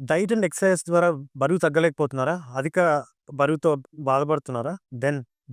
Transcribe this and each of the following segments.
Diet and exercise ద్వారా బరువు తగ్గలేకపోతున్నారా? అధిక బరువుతో బాధపడుతున్నారా?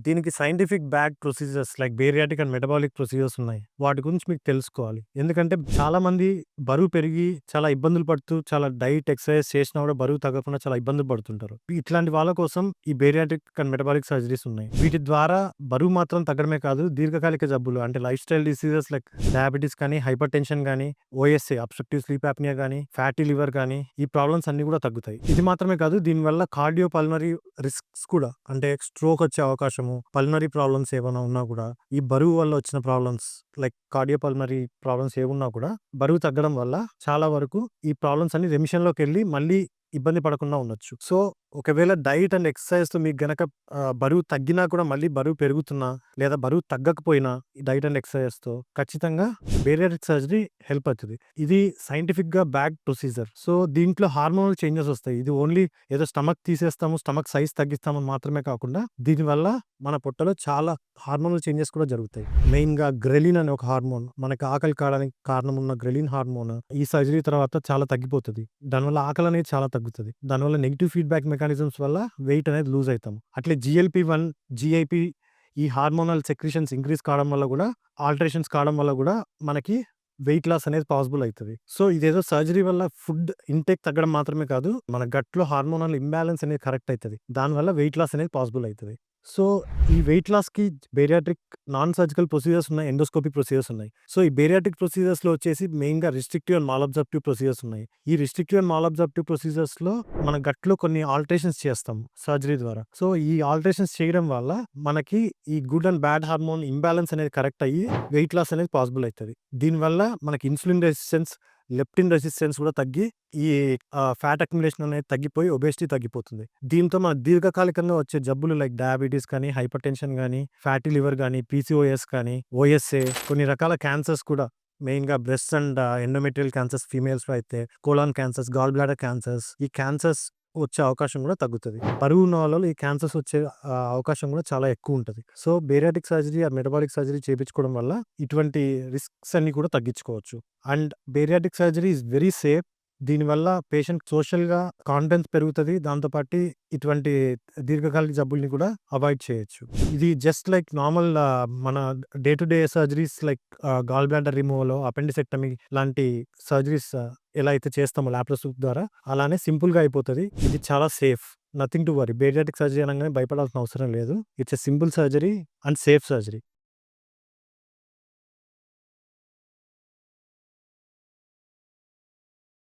దీనికి scientific back procedures like bariatric and metabolic procedures ఉన్నాయి. వాటి గురించి మీకు తెలుసుకోవాలి. ఎందుకంటే చాలామంది బరువు పెరిగి చాలా ఇబ్బందులు పడుతూ చాలా డైట్, ఎక్సర్సైజ్ చేసినా కూడా బరువు తగ్గకుండా చాలా ఇబ్బందులు పడుతుంటారు. ఇట్లాంటి వాళ్ళ కోసం ఈ బేరియాట్రిక్ అండ్ మెటబాలిక్ సర్జరీస్ ఉన్నాయి. వీటి ద్వారా బరువు మాత్రం తగ్గడమే కాదు, దీర్ఘకాలిక జబ్బులు అంటే life style diseases like diabetes కానీ, హైపర్ టెన్షన్ కానీ, ఓఎస్ఏ అబ్స్ట్రక్టివ్ స్లీప్ యాప్నియా కానీ, ఫ్యాటీ లివర్ కానీ ఈ ప్రాబ్లమ్స్ అన్ని కూడా తగ్గుతాయి. ఇది మాత్రమే కాదు, దీనివల్ల కార్డియో పల్మనరీ రిస్క్స్ కూడా అంటే స్ట్రోక్ వచ్చే అవకాశము, పల్మనరీ ప్రాబ్లమ్స్ ఏమైనా ఉన్నా కూడా, ఈ బరువు వల్ల వచ్చిన problems like cardio pulmonary problems ఏమున్నా కూడా బరువు తగ్గడం వల్ల చాలా వరకు ఈ ప్రాబ్లమ్స్ అన్ని రెమిషన్‌లోకి వెళ్ళి మళ్ళీ ఇబ్బంది పడకుండా ఉండొచ్చు. సో, ఒకవేళ డైట్ అండ్ ఎక్సర్సైజ్‌తో మీకు గనక బరువు తగ్గినా కూడా మళ్ళీ బరువు పెరుగుతున్నా లేదా బరువు తగ్గకపోయినా ఈ డైట్ అండ్ ఎక్సర్సైజ్‌తో ఖచ్చితంగా బేరియాట్రిక్ సర్జరీ హెల్ప్ అవుతది. ఇది సైంటిఫిక్‌గా బ్యాక్డ్ ప్రొసీజర్. సో, దీంట్లో హార్మోనల్ చేంజెస్ వస్తాయి. ఇది ఓన్లీ ఏదో స్టమక్ తీసేస్తాము, స్టమక్ సైజ్ తగ్గిస్తామని మాత్రమే కాకుండా దీనివల్ల మన పొట్టలో చాలా హార్మోనల్ చేంజెస్ కూడా జరుగుతాయి. మెయిన్‌గా గ్రెలిన్ అనే ఒక హార్మోన్, మనకి ఆకలి కావడానికి కారణం ఉన్న గ్రెలిన్ హార్మోన్ ఈ సర్జరీ తర్వాత చాలా తగ్గిపోతది. దానివల్ల ఆకలి అనేది చాలా తగ్గుతది. దానివల్ల నెగెటివ్ ఫీడ్‌బ్యాక్ మెకానిజమ్స్ వల్ల వెయిట్ అనేది లూజ్ అయితాము. అట్లే జీఎల్‌పీ-1, జీఐపీ ఈ హార్మోనల్ సెక్రీషన్స్ ఇంక్రీజ్ కావడం వల్ల కూడా, ఆల్టరేషన్స్ కావడం వల్ల కూడా మనకి వెయిట్ లాస్ అనేది పాసిబుల్ అయితది. సో, ఇదేదో సర్జరీ వల్ల ఫుడ్ ఇంటేక్ తగ్గడం మాత్రమే కాదు, మన గట్‌లో హార్మోనల్ ఇంబాలెన్స్ అనేది కరెక్ట్ అయితది. దానివల్ల వెయిట్ లాస్ అనేది పాసిబుల్ అయితది. సో, ఈ వెయిట్ లాస్‌కి బేరియాట్రిక్ నాన్ సర్జికల్ ప్రొసీజర్స్ ఉన్నాయి. ఎండోస్కోపీ ప్రొసీజర్స్ ఉన్నాయి. సో, ఈ బేరియాట్రిక్ ప్రొసీజర్స్‌లో వచ్చేసి మెయిన్‌గా restrictive and malabsorptive procedures ఉన్నాయి. ఈ రిస్ట్రిక్టివ్ అండ్ మాల్ అబ్జార్ప్టివ్ ప్రొసీజర్స్‌లో మన గట్‌లో కొన్ని ఆల్టరేషన్స్ చేస్తాం సర్జరీ ద్వారా. సో, ఈ ఆల్టరేషన్స్ చేయడం వల్ల మనకి ఈ good and bad hormone imbalance అనేది కరెక్ట్ అయ్యి వెయిట్ లాస్ అనేది పాసిబుల్ అయితది. దీనివల్ల మనకి ఇన్సులిన్ రెసిస్టెన్స్, లెప్టిన్ రెసిస్టెన్స్ కూడా తగ్గి ఈ ఫ్యాట్ అక్యుములేషన్ అనేది తగ్గిపోయి ఒబేసిటీ తగ్గిపోతుంది. దీంతో మన దీర్ఘకాలికంగా వచ్చే జబ్బులు లైక్ డయాబెటిస్ కానీ, హైపర్ టెన్షన్ గానీ, ఫ్యాటీ లివర్ గానీ, పీసీఓఎస్ కానీ, ఓఎస్ఏ కొన్ని రకాల క్యాన్సర్స్ కూడా మెయిన్‌గా బ్రెస్ట్ అండ్ ఎండోమెట్రియల్ క్యాన్సర్స్ ఫీమేల్స్‌లో అయితే, colon cancers, gall bladder cancers ఈ క్యాన్సర్స్ వచ్చే అవకాశం కూడా తగ్గుతది. బరువు ఉన్న వాళ్ళలో ఈ క్యాన్సర్స్ వచ్చే అవకాశం కూడా చాలా ఎక్కువుంటది. So, bariatric surgery or metabolic surgery చేపించుకోవడం వల్ల ఇటువంటి రిస్క్స్ అన్ని కూడా తగ్గించుకోవచ్చు. And bariatric surgery is very safe. దీనివల్ల పేషెంట్ సోషల్‌గా కాన్ఫిడెన్స్ పెరుగుతది. దాంతో పాటు ఇటువంటి దీర్ఘకాలిక జబ్బుల్ని కూడా అవాయిడ్ చేయొచ్చు. ఇది జస్ట్ లైక్ నార్మల్ మన day to day surgeries like gall bladder removal, appendicectomy లాంటి సర్జరీస్ ఎలా అయితే చేస్తామో లాప్రోస్కోపీ ద్వారా అలానే సింపుల్‌గా అయిపోతది. ఇది చాలా safe. Nothing to worry. Bariatric surgery అనంగానే భయపడాల్సిన అవసరం లేదు. It's a simple surgery and safe surgery.